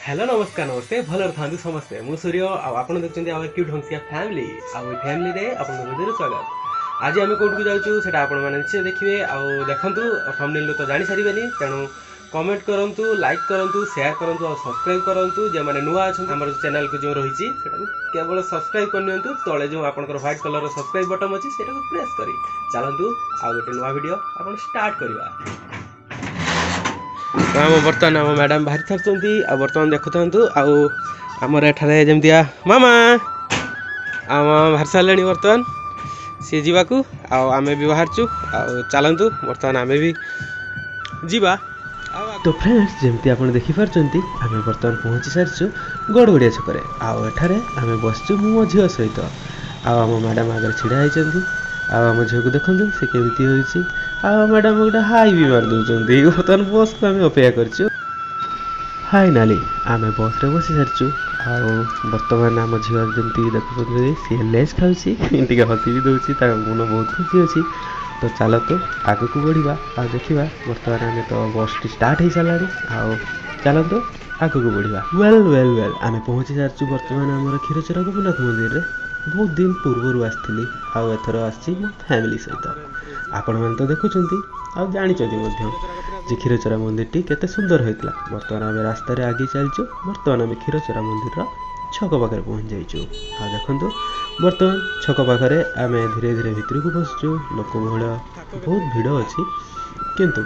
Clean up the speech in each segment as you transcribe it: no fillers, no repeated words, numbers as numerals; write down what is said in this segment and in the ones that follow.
Hello नमस्कार नमस्ते भलर था समस्ते मु सूर्य आप देखते क्यूट हंसिया फैमिली फैमिली रे हृदय स्वागत। आज आम कौट को जाऊँ से निश्चय देखिए देखु थंबनेल तो जानी सारे तेणु कमेंट करूँ लाइक करूँ शेयर करूँ और सब्सक्राइब करूँ जो मैंने नुआ अच्छा आम चैनल को जो रही केवल सब्सक्राइब करनी तले जो आप व्हाइट कलर सब्सक्राइब बटन अच्छी से प्रेस कर चलतु आ गए नुआ वीडियो आप स्टार्ट करवा। आम बर्तमान आम मैडम बाहरी छाड़ी बर्तमान देखु आमर एठारे जमतिया मामा आम बाहर सारे बर्तमान सी जावाक आम भी बाहरचु चलतु बर्तमान आम भी जीवा। तो फ्रेंड्स जमती आप देखिपार्टी आम बर्तमान पहुँची सारी गड़गड़िया छकरे आठारे आम बसचु मो झील सहित आम मैडम आगे छिड़ा होती आम झील को देखते से केमती हो मैडम गोटे हाई भी मार दौरान बर्तमान बस को आम अपेक्षा कर फाइनाली आम बस रे बसी सारी बर्तमान आम झील जमी देखुं सी लेस खाऊँ टे हसी भी दूसरी मन बहुत खुशी अच्छी। तो चलो तो आग को बढ़िया आ देखा बर्तमान आम तो बस टी स्टार्ट हो सारा चलो तो आग को बढ़िया। वेल वेल वेल आम पहुँची सारी बर्तमान आम क्षीरचोरा गोपीनाथ मंदिर रे बहुत दिन पूर्वर आसती आथर आसी मो फैमिली सहित आपण मैंने तो देखुं आ जानी जे क्षीरचोरा मंदिर टी केते सुंदर होता। बर्तमान आम रास्तार आगे चलचु बर्तमान आम क्षीरचोरा मंदिर छक पाखे पहुँच जाइचु देखु बर्तमान छक पाखे आम धीरे धीरे भितर को बसचु लोक बहल बहुत भिड़ अच्छी किंतु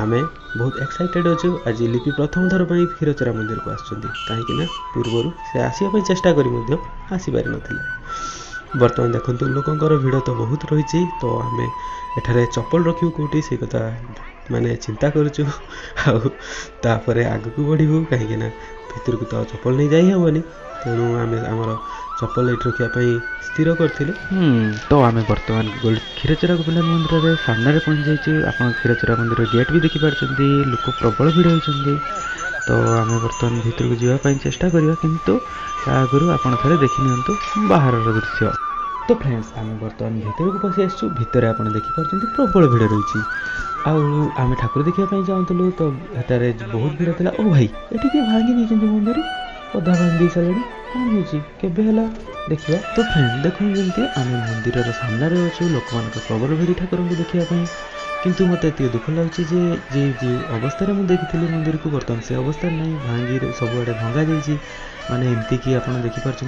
आम बहुत एक्साइटेड अच्छु। आज लिपि प्रथम थर पर क्षीरचोरा मंदिर को आसना पूर्वर से आसवाई चेष्टा कर आसीपारि नथिले। बर्तमान देखो लोकंर भिड़ तो बहुत रही तो आम एठारे चप्पल रखू कौटी से कथा माने चिंता करुचु आगे को बढ़ू कहीं भितर को तो चप्पल नहीं जाई हेबनी तेणु आम आमर चप्पल ये रखापी स्थिर करथिलु। तो आम बर्तमान क्षीरचोरा गोपीनाथ मंदिर रे सामने पहुँच जाइए आप क्षीरचोरा मंदिर गेट भी देखिपार्टी लोक प्रबल भिड़ होती तो आम बर्तमान भितर को जावाई चेष्टा करवा किंतु आगु आप थे देखी नि बाहर दृश्य। तो फ्रेंड्स आम बर्तमान भितर को पशि आसु भितर आप देखिपार्टी प्रबल भिड़ रही आम ठाकुर देखापी चाहूँ तो एटारे बहुत भिड़ था। ओ भाई ये किए भांगी नहीं मंदिर अधा भांगी सारे कौन होगा देखा। तो फ्रेंड देखो जमी आम मंदिर सामने अच्छु लोक मान प्रबल भिड़ ठाकुर को देखापी किंतु मत ये दुख लगे जे अवस्था मुझे देखी मंदिर को बर्तमान से अवस्था नहीं भांगी सबुआड़े भंगा जाइए माने एमती कि आप देखिपार्टी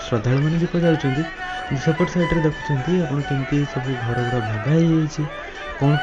श्रद्धा मैंने दीप जाऊँच सेपट सैड्रे देखुं आपमती सब घर गुड़ा भंगा कौन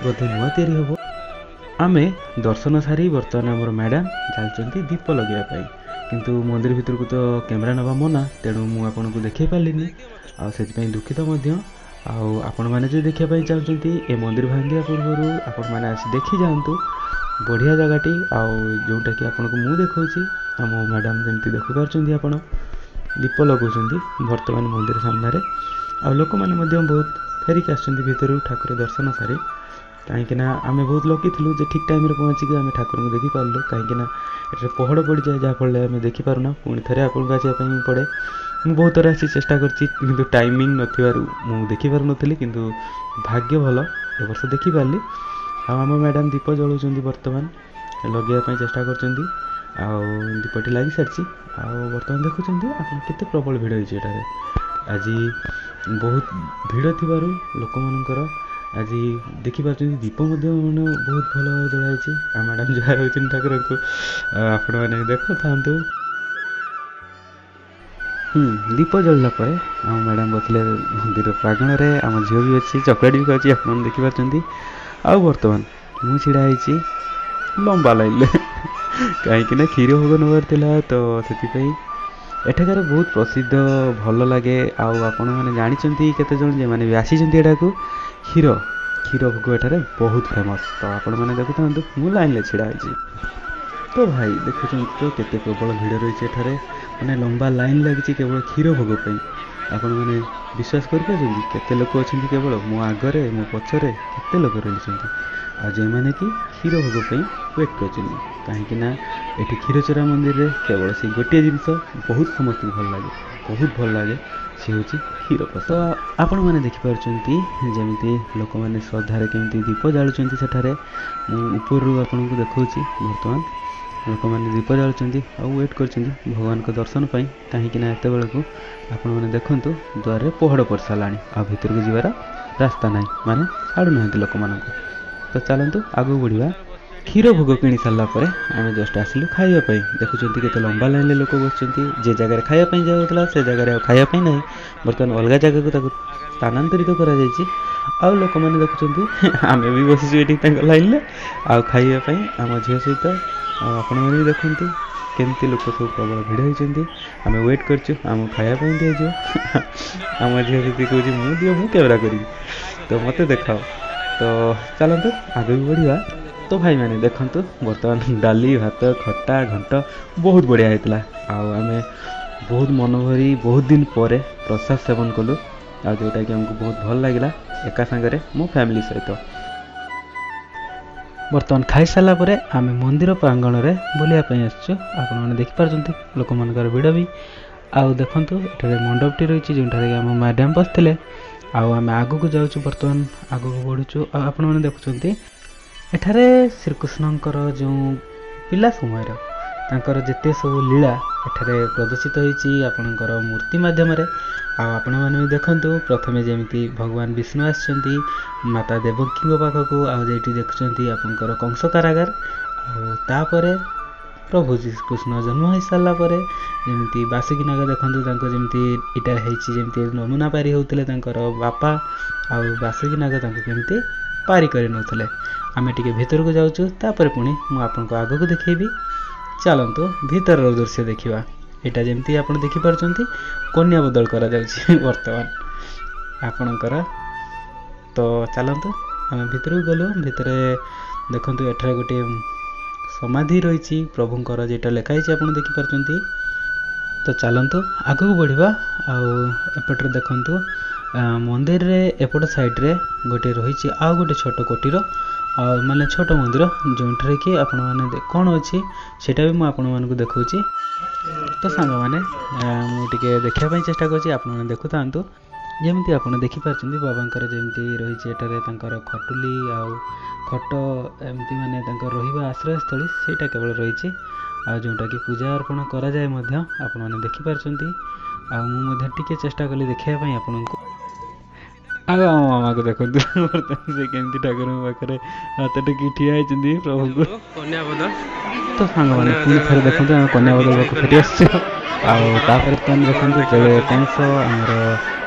बोधे नुआ या आम दर्शन सारी बर्तमान आम मैडम चलती दीप लगे किंतु मंदिर भितर को तो कैमरा नवा मना तेणु मुझे देखे पार्ली से दुखित आपण मैंने जो देखापी चाहते ए मंदिर भांगिया पूर्व आपण मैंने आसी देखी जातु बढ़िया जगहटी जोटा कि आपको मुझे देखा आम मैडम जमी देखिपार्टी आप दीप लगुंट बर्तमान मंदिर सामने आ लोक मैंने बहुत फेरिक आसर ठाकुर दर्शन सारी कहीं आम बहुत लकी थी ठीक टाइम पहुँचिक आम ठाकुर को देखी पार्लु कहीं पहड़ पड़ जाए जहाँफल आम देखिपारूना पुणी थे आपको आसापी पड़े मुझे बहुत थर आसी चेष्टा कर टाइमिंग नु देखिपार नी किंतु भाग्य भल ए वर्ष देखिपारि आम मैडम दीप जलाऊँ बर्तमान लगे चेष्टा कर दीपटी लगी सारी बर्तमान देखुं आप प्रबल भिड़ होती आज बहुत भिड़ थी लोक मानकर आज देखिपार दीप मैंने बहुत भल जलाई आ मैडम जहाँ रही ठाकुर को आपण मैंने देखो था दीप जलला आम मैडम बसले मंदिर प्रांगण में आम झील भी अच्छी चॉकलेट भी खाची आप देखिपार्टी आउ बर्तमान मुझे छिड़ा लंबा लाइन कहीं क्षीर भोग नबार तो से एठाकार बहुत प्रसिद्ध भल लगे आपण मैंने जानते केते जन जे माने भी आसी को क्षीर क्षीर भोग एठारे बहुत फेमस तो आपण मैंने देखु था मु लाइन ले छिड़ा तो भाई देखुं तो केते प्रबल भिड़ रही है मैंने लंबा लाइन लगी केवल क्षीर भोग आपण मैंने विश्वास करते लोक अच्छा केवल मो आगरे मो पछरे केते लोक रही आज मैंने कि क्षीर भोग वेट कर कहीं क्षीरचोरा मंदिर रे केवल से गोटे जिनस बहुत समस्त बहुत भल लगे सी हूँ क्षीर प्रसाद। तो आपण मैंने देखिपार्टी जमी लोक मैंने श्रद्धार केमती दीप जालुं सेठारे ऊपर आपको देखा बर्तमान लोक मैंने दीप जालुचंती और वेट करचंती भगवान को दर्शन पाई कहीं ना एत बेलू आपण मैंने देखु द्वार पहड़ पड़ सारा आ भीतर को जीवार रास्ता ना माने छाड़ू ना लोक मान तो चलतु आग बढ़िया क्षीर भोग किणी सारापर आम जस्ट आसिलु खावाई देखुं के लंबा लाइन लोक बस जे जगह खायापी जाऊला से जगह खायापी ना बर्तमान अलग जगह को स्थानांतरित कर लोक मैंने देखुं आम भी बसीचु ये लाइन में आउ खावाई आम झील सहित आपण मैंने देखु केमती लोक सब प्रबल भिड़ होती आम वेट करम खायापी दिज्व आम झील सहित कहे मुझे मुझे कैमेरा करी तो मत देखाओ तो चलतु आगे भी बढ़िया तो भाई मैंने देखु बर्तमान डाली भात खट्टा घंट बहुत बढ़िया होता आम बहुत मन भरी बहुत दिन पर प्रसाद सेवन कलु आ जोटा कि हमको बहुत भल लगे एका सांगरे मो फैमिली सहित बर्तमान खाई सारा पर आम मंदिर प्रांगण में बुलायापी आसचु आपने देखिपार लोक मानकर भिड़ भी आउ देखु ये मंडपटी रही जोठार आम मैडम बसते आम आग को जाऊँ बर्तमान आग को बढ़ुचु आपने देखुं एठारे श्रीकृष्णकर जो पिला समय तांकर जेते सब लीला एठारे प्रदर्शित होती आपणकर मूर्ति मध्यम आपण मैंने भी देखु प्रथमे जमी भगवान विष्णु आसछंती माता देवकी पाखक आठी देखुं आपणकर कंस कारागार आपर प्रभु श्रीकृष्ण जन्म हो सारापर जमी बासुकी नाग देखूँ जमी इटा जमी नमुना पारी होते बापा आ बासुकी नाग केमती पारी कर नौले आम टे भीतर को जाऊँ तापर पुणी मुझे आपको आग को देखी चलतु भीतर दृश्य देखा यहाँ जमी आप देखिपार कन्या बदल कर बर्तमान आपणकर तो चलतु आम भीतर को गलु भितर देखु एठार गोटे समाधि रही प्रभुंर जेटा लिखाई आप देखिपार तो चलतु आग को बढ़िया आउपटे देखु मंदिर रे एपट साइड रे गोटे रही आ गोटे छोट कोटीर माने छोट मंदिर जो कि आपण मैंने कौन अच्छी सेटा भी मुझे देखा तो सांग मैंने मुझे देखापी चेष्टा कर देखु था जमी आप देखिपार बाबांकर जमी रही खटुली आउ खट एमती माने रही आश्रयस्थली सेटा केवल रही जोटा कि पूजा अर्पण कराए आपने देखिपार टे चेष्टा कली देखापी आपण को आगे आम मामा को देखो बर्तमान से केमती ठाकुर पाखे हाथ टेक ठिया होती प्रभु को तो सांग मैंने पुणी थे देखते कन्या बदल फेटी आसपर तुम देखते जो कंस आमर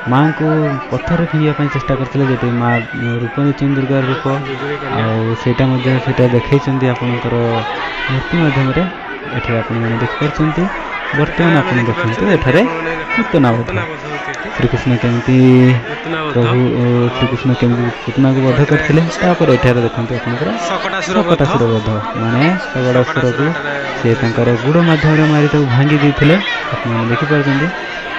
माँ को पत्थर फिंगापी चेष्टा करते जो माँ रूप नहीं दुर्गा रूप आटा देखते आपणकर मूर्ति मध्यम ये आपने देखिपार बर्तमान आप देखते एठारे पूतनावध श्रीकृष्ण केमती प्रभु श्रीकृष्ण केमती पूतना को वध करते एठारे देखते आपंकर शकटासुर वध माने शकटासुर को सी गुड़ मध्यम मारी भांगी देते आपने देखिपार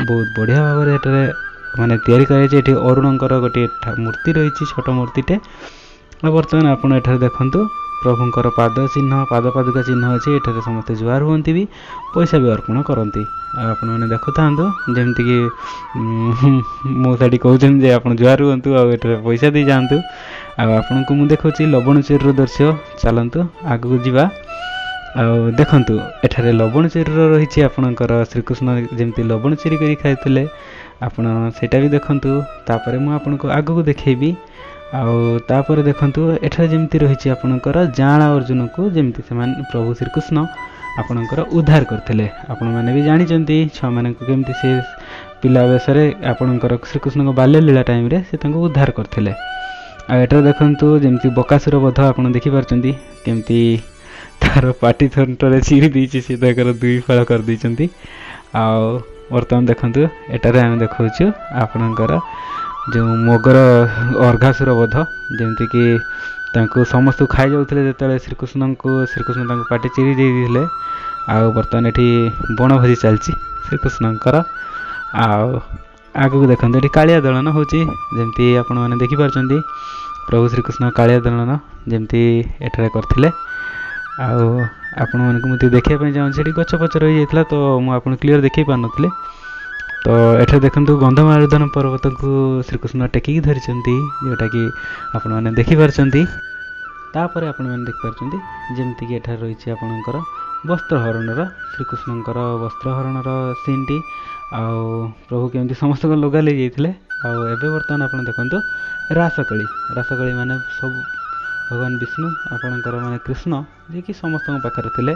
बहुत बढ़िया भाव में माने तैयारी कर अरुणकर गोटे मूर्ति रही छोट मूर्तिटे बर्तमान आपड़ एठारे देखु प्रभुंकर पाद चिन्ह पाद पादुका चिन्ह अच्छे ये समस्त जुआर हूँ भी पैसा भी अर्पण करती आपण मैंने देखु था जमीक मुझे कहते आप जुआर हूँ आठे पैसा दे जातु आपन को मुझे देखा लवणचेरी दृश्य चलतु आग को जावा देखु एठारे लवणचेरी रही आपणकर श्रीकृष्ण जमी लवणचेरी कर खाई आपण सेटा भी देखु तापर मुझे आग को देखी आउपर देखु एठारे जमी रही आपणकर जाँला अर्जुन को जमी से प्रभु श्रीकृष्ण आपणकर उद्धार करते आपण मैंने भी जानते छुआ मान केमती से पिला बेसर आपणकर श्रीकृष्ण को बाल्य लीला टाइम रे से उद्धार करते आठे देखु जमी बकासुर वध आप देखिपार केमती तार पाटी थंटे चिरी देती सी दुई फाड़ कर देती बर्तमान देखु एटारे आम देखा आपणकर जो मगर अर्घासुर वध जमीक समस्त खाई जाते जो श्रीकृष्ण पाटी चिरी देते बर्तमान ये बण भोजी चलती श्रीकृष्णकर आग को देखते ये कालिया दलन होमती आपण मैंने देखिपार प्रभु श्रीकृष्ण कालिया दलन जमी एठारे करते आपण मानक मुझे देखापी चाहूँगी गच पच रही जाता तो मुझे क्लीयर देखी पार नी तो एठे देखु गंधमार्दन पर्वत को श्रीकृष्ण टेकिकी धरी जोटा कि आपण मैंने देखिपार तापर आपण मैंने देखिपार जमीक एठार रही आपणकर ବସ୍ତ୍ରହରଣର ଶ୍ରୀକୃଷ୍ଣଙ୍କର ବସ୍ତ୍ରହରଣର ସିନ୍ଟି ଆଉ ପ୍ରଭୁ କେମିତି ସମସ୍ତଙ୍କ ଲଗା ଲାଗିଯାଇଥିଲେ। ଆଉ ଏବେ ବର୍ତ୍ତମାନ ଆପଣ ଦେଖନ୍ତୁ ରାସକଳି ମାନେ ସବୁ ଭଗବାନ ବିଷ୍ଣୁ ଆପଣଙ୍କର ମାନେ କୃଷ୍ଣ ଯିଏକି ସମସ୍ତଙ୍କ ପାଖରେ ଥିଲେ।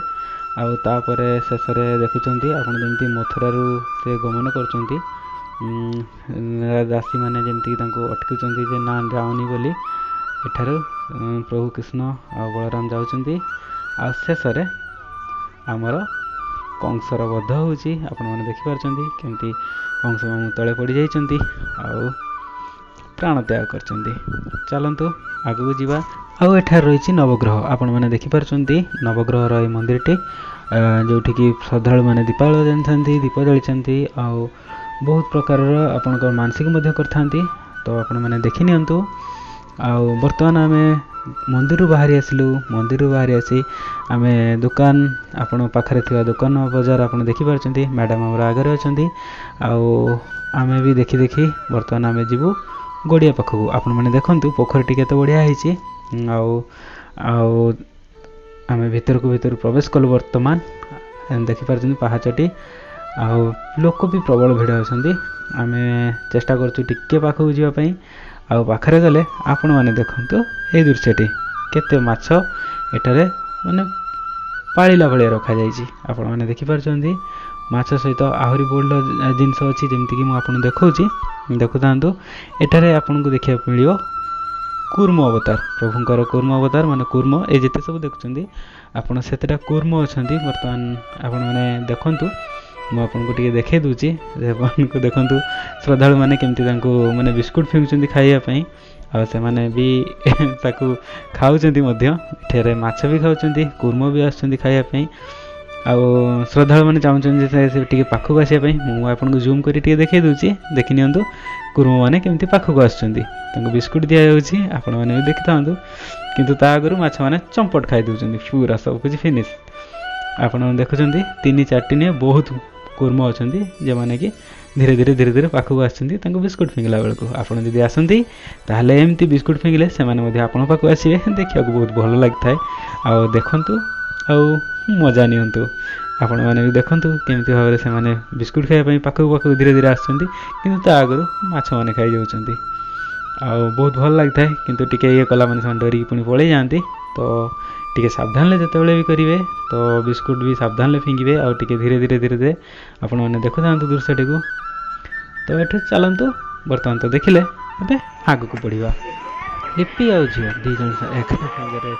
ଆଉ ତାପରେ ଶେଷରେ ଦେଖୁଛନ୍ତି ଆପଣ ଯେମିତି ମଥୁରାରୁ ସେ ଗମନ କରୁଛନ୍ତି, ଦାସୀମାନେ ଯେମିତିକି ତାଙ୍କୁ ଅଟକୁଛନ୍ତି ଯେ ନା ଯାଉନି ବୋଲି, ଏଠାରୁ ପ୍ରଭୁ କୃଷ୍ଣ ଆଉ ବଳରାମ ଯାଉଛନ୍ତି। ଆଉ ଶେଷରେ ଆମର କଂସର ବଧ ହେଉଛି। ଆପଣମାନେ ଦେଖିପାରୁଛନ୍ତି କେମିତି କଂସ ମାମୁଁ ତଳେ ପଡ଼ିଯାଇଛନ୍ତି ଆଉ ପ୍ରାଣ ତ୍ୟାଗ କରିଛନ୍ତି। ଚାଲନ୍ତୁ ଆଗକୁ ଯିବା। ଆଉ ଏଠାରେ ରହିଛି ନବଗ୍ରହ। ଆପଣମାନେ ଦେଖିପାରୁଛନ୍ତି ନବଗ୍ରହର ଏହି ମନ୍ଦିରଟି, ଯେଉଁଠିକି ଶ୍ରଦ୍ଧାଳୁମାନେ ଦୀପାବଳି ଜାଣିଥାନ୍ତି, ଦୀପ ଜାଳିଛନ୍ତି ଆଉ ବହୁତ ପ୍ରକାରର ଆପଣଙ୍କର ମାନସିକ ମଧ୍ୟ କରିଥାନ୍ତି। ତ ଆପଣମାନେ ଦେଖିନିଅନ୍ତୁ। ଆଉ ବର୍ତ୍ତମାନ ଆମେ ମନ୍ଦିରରୁ ବାହାରି ଆସିଲୁ। ମନ୍ଦିରରୁ ବାହାରି ଆସି ଆମେ ଦୋକାନ, ଆପଣ ପାଖରେ ଥିବା ଦୋକାନ ବଜାର ଆପଣ ଦେଖିପାରୁଛନ୍ତି। ମ୍ୟାଡ଼ାମ୍ ଆମର ଆଗରେ ଅଛନ୍ତି। ଆଉ ଆମେ ବି ଦେଖି ଦେଖି ବର୍ତ୍ତମାନ ଆମେ ଯିବୁ ଗଡ଼ିଆ ପାଖକୁ। ଆପଣମାନେ ଦେଖନ୍ତୁ ପୋଖରୀଟି କେତେ ବଢ଼ିଆ ହେଇଛି। ଆଉ ଆମେ ଭିତରକୁ ପ୍ରବେଶ କଲୁ। ବର୍ତ୍ତମାନ ଦେଖିପାରୁଛନ୍ତି ପାହାଚଟି, ଆଉ ଲୋକ ବି ପ୍ରବଳ ଭିଡ଼ ଅଛନ୍ତି। ଆମେ ଚେଷ୍ଟା କରୁଛୁ ଟିକେ ପାଖକୁ ଯିବା ପାଇଁ। ଆଉ ପାଖରେ ଗଲେ ଆପଣମାନେ ଦେଖନ୍ତୁ ଏଇ ଦୃଶ୍ୟଟି, କେତେ ମାଛ ଏଠାରେ ମାନେ ପାଳିଲା ଭଳିଆ ରଖାଯାଇଛି। ଆପଣମାନେ ଦେଖିପାରୁଛନ୍ତି ମାଛ ସହିତ ଆହୁରି ବଡ଼ ଜିନିଷ ଅଛି, ଯେମିତିକି ମୁଁ ଆପଣଙ୍କୁ ଦେଖାଉଛି, ଦେଖୁଥାନ୍ତୁ। ଏଠାରେ ଆପଣଙ୍କୁ ଦେଖିବାକୁ ମିଳିବ କୁର୍ମ ଅବତାର, ପ୍ରଭୁଙ୍କର କୁର୍ମ ଅବତାର ମାନେ କୁର୍ମ। ଏ ଯେତେ ସବୁ ଦେଖୁଛନ୍ତି ଆପଣ ସେତେଟା କୁର୍ମ ଅଛନ୍ତି। ବର୍ତ୍ତମାନ ଆପଣମାନେ ଦେଖନ୍ତୁ, ମୁଁ ଆପଣଙ୍କୁ ଟିକେ ଦେଖାଇ ଦେଉଛି। ଆପଣଙ୍କୁ ଦେଖନ୍ତୁ ଶ୍ରଦ୍ଧାଳୁମାନେ କେମିତି ତାଙ୍କୁ ମାନେ ବିସ୍କୁଟ୍ ଫିଙ୍ଗୁଛନ୍ତି ଖାଇବା ପାଇଁ, ଆଉ ସେମାନେ ବି ତାକୁ ଖାଉଛନ୍ତି ମଧ୍ୟ। ଏଠାରେ ମାଛ ବି ଖାଉଛନ୍ତି, କୁର୍ମ ବି ଆସୁଛନ୍ତି ଖାଇବା ପାଇଁ। ଆଉ ଶ୍ରଦ୍ଧାଳୁମାନେ ଚାହୁଁଛନ୍ତି ଯେ ସେ ଟିକେ ପାଖକୁ ଆସିବା ପାଇଁ। ମୁଁ ଆପଣଙ୍କୁ ଜୁମ୍ କରି ଟିକେ ଦେଖାଇ ଦେଉଛି, ଦେଖିନିଅନ୍ତୁ କୁର୍ମମାନେ କେମିତି ପାଖକୁ ଆସୁଛନ୍ତି। ତାଙ୍କୁ ବିସ୍କୁଟ୍ ଦିଆଯାଉଛି, ଆପଣମାନେ ବି ଦେଖିଥାନ୍ତୁ। କିନ୍ତୁ ତା ଆଗରୁ ମାଛମାନେ ଚମ୍ପଟ ଖାଇ ଦେଉଛନ୍ତି, ପୁରା ସବୁକିଛି ଫିନିଶ୍। ଆପଣମାନେ ଦେଖୁଛନ୍ତି 3-4ଟି ନୁହେଁ, ବହୁତ କୁର୍ମ ଅଛନ୍ତି ଯେଉଁମାନେ କି ଧୀରେ ଧୀରେ ପାଖକୁ ଆସୁଛନ୍ତି ତାଙ୍କୁ ବିସ୍କୁଟ୍ ଫିଙ୍ଗିଲା ବେଳକୁ। ଆପଣ ଯଦି ଆସନ୍ତି ତାହେଲେ ଏମିତି ବିସ୍କୁଟ୍ ଫିଙ୍ଗିଲେ ସେମାନେ ମଧ୍ୟ ଆପଣଙ୍କ ପାଖକୁ ଆସିବେ। ଦେଖିବାକୁ ବହୁତ ଭଲ ଲାଗିଥାଏ। ଆଉ ଦେଖନ୍ତୁ ଆଉ ମଜା ନିଅନ୍ତୁ। ଆପଣମାନେ ବି ଦେଖନ୍ତୁ କେମିତି ଭାବରେ ସେମାନେ ବିସ୍କୁଟ୍ ଖାଇବା ପାଇଁ ପାଖକୁ ଧୀରେ ଆସୁଛନ୍ତି, କିନ୍ତୁ ତା ଆଗରୁ ମାଛମାନେ ଖାଇଯାଉଛନ୍ତି। ଆଉ ବହୁତ ଭଲ ଲାଗିଥାଏ। କିନ୍ତୁ ଟିକେ ଇଏ କଲା ମାନେ ସେମାନେ ଡରିକି ପୁଣି ପଳେଇ ଯାଆନ୍ତି। ତ ଟିକେ ସାବଧାନରେ ଯେତେବେଳେ ବି କରିବେ ତ ବିସ୍କୁଟ୍ ବି ସାବଧାନରେ ଫିଙ୍ଗିବେ। ଆଉ ଟିକେ ଧୀରେ ଧୀରେ ଆପଣମାନେ ଦେଖୁଥାନ୍ତୁ ଦୃଶ୍ୟଟିକୁ। ତ ଏଠୁ ଚାଲନ୍ତୁ, ବର୍ତ୍ତମାନ ତ ଦେଖିଲେ, ଏବେ ଆଗକୁ ବଢ଼ିବା। ଲିପି ଆଉ ଝିଅ 2 ଜଣ ଏକା ସାଙ୍ଗରେ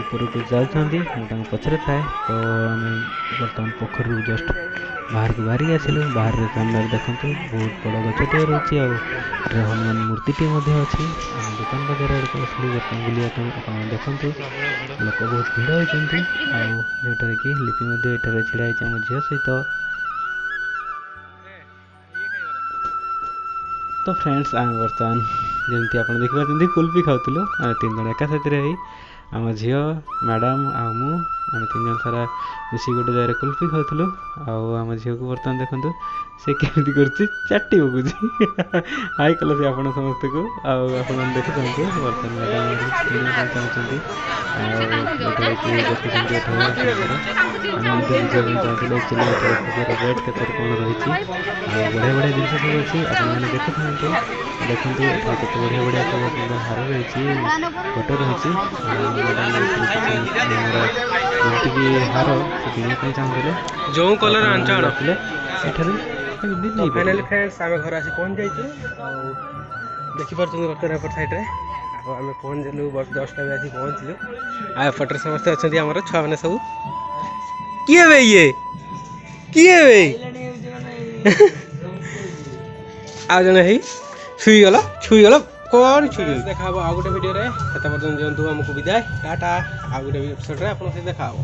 ଉପରକୁ ଯାଉଥାନ୍ତି, ମୁଁ ତାଙ୍କ ପଛରେ ଥାଏ। ତ ଆମେ ବର୍ତ୍ତମାନ ପୋଖରୀରୁ ଜଷ୍ଟ ବାହାରକୁ ବାହାରିକି ଆସିଲୁ। ବାହାରରେ ସାମ୍ନାରେ ଦେଖନ୍ତୁ ବହୁତ ବଡ଼ ଗଛଟିଏ ରହିଛି, ଆଉ ଏଠାରେ ହନୁମାନ ମୂର୍ତ୍ତିଟିଏ ମଧ୍ୟ ଅଛି। ଆମେ ଦୋକାନ ବଜାର ଆଡ଼କୁ ଆସିଲୁ ବର୍ତ୍ତମାନ ବୁଲିବା ପାଇଁ। ଆପଣମାନେ ଦେଖନ୍ତୁ ଲୋକ ବହୁତ ଭିଡ଼ ହୋଇଛନ୍ତି, ଆଉ ଯେଉଁଠାରେ କି ଲିପି ମଧ୍ୟ ଏଠାରେ ଛିଡ଼ା ହେଇଛି ଆମ ଝିଅ ସହିତ। ତ ଫ୍ରେଣ୍ଡସ୍, ଆମେ ବର୍ତ୍ତମାନ ଯେମିତି ଆପଣ ଦେଖିପାରୁଛନ୍ତି କୁଲ୍ଫି ଖାଉଥିଲୁ। ଆମେ 3 ଜଣ ଏକା ସାଥିରେ ହେଇ, ଆମ ଝିଅ, ମ୍ୟାଡ଼ାମ୍ ଆଉ ମୁଁ, ଆମେ 3 ଜଣ ସାରା ମିଶିକି ଗୋଟେ ଜାଗାରେ କୁଲ୍ଫି ଖାଉଥିଲୁ। ଆଉ ଆମ ଝିଅକୁ ବର୍ତ୍ତମାନ ଦେଖନ୍ତୁ ସେ କେମିତି କରୁଛି, ଚାଟି ପକାଉଛି। ହାଇ କଲ ସେ ଆପଣ ସମସ୍ତଙ୍କୁ। ଆଉ ଆପଣମାନେ ଦେଖୁଥାନ୍ତୁ ବର୍ତ୍ତମାନ ମ୍ୟାଡ଼ାମ୍ ଆମର କିଛି କିଣିବା ପାଇଁ ଚାହୁଁଛନ୍ତି। ଆଉ ଯେଉଁଠାରେ କି ଦେଖୁଛନ୍ତି ଏଠାରେ ଆପଣଙ୍କର ଆମେ ମଧ୍ୟ ବୁଝିବା ପାଇଁ ଚାହୁଁଥିଲେ ଆକ୍ଚୁଆଲି ଏଠାରେ ସବୁର ରେଟ୍ କେତେ କ'ଣ ରହିଛି। ଆଉ ବଢ଼ିଆ ଜିନିଷ ସବୁ ଅଛି, ଆପଣମାନେ ଦେଖୁଥାନ୍ତୁ। ଦେଖନ୍ତୁ ଏଠାରେ କେତେ ବଢ଼ିଆ ସବୁ ଆପଣଙ୍କର ହାର ରହିଛି, ଫଟୋ ରହିଛି। ଆଉ ମ୍ୟାଡ଼ାମ୍ ଏଥିରୁ କିଛି ଆମର ଯେମିତିକି ହାର ସେ କିଣିବା ପାଇଁ ଚାହୁଁଥିଲେ, ଯେଉଁ କଲର୍ ଆଣିଛ ଆଣ। ଆସିଲେ ଏଠାରୁ ଫାଇନାଲି ଫ୍ରେଣ୍ଡସ୍, ଆମେ ଘରେ ଆସି ପହଞ୍ଚି ଯାଇଛୁ। ଆଉ ଦେଖିପାରୁଛନ୍ତି ବର୍ତ୍ତମାନ ଏପଟ ସାଇଡ଼୍ରେ। ଆଉ ଆମେ ପହଞ୍ଚିଲୁ 10ଟା ବେଳେ ଆସି ପହଞ୍ଚିଲୁ। ଆଉ ଏପଟରେ ସମସ୍ତେ ଅଛନ୍ତି ଆମର ଛୁଆମାନେ ସବୁ। କିଏ ବେ ଆଉ ଜଣେ ହେଇ ଛୁଇଁଗଲ କ'ଣ ଛୁଇଁ ଦେଖା ହବ ଆଉ ଗୋଟେ ଭିଡ଼ିଓରେ। ସେତେ ପର୍ଯ୍ୟନ୍ତ ଦିଅନ୍ତୁ ଆମକୁ ବିଦାୟ, ଟାଟା। ଆଉ ଗୋଟେ ଏପିସୋଡ଼ରେ ଆପଣଙ୍କ ସହିତ ଦେଖା ହବ।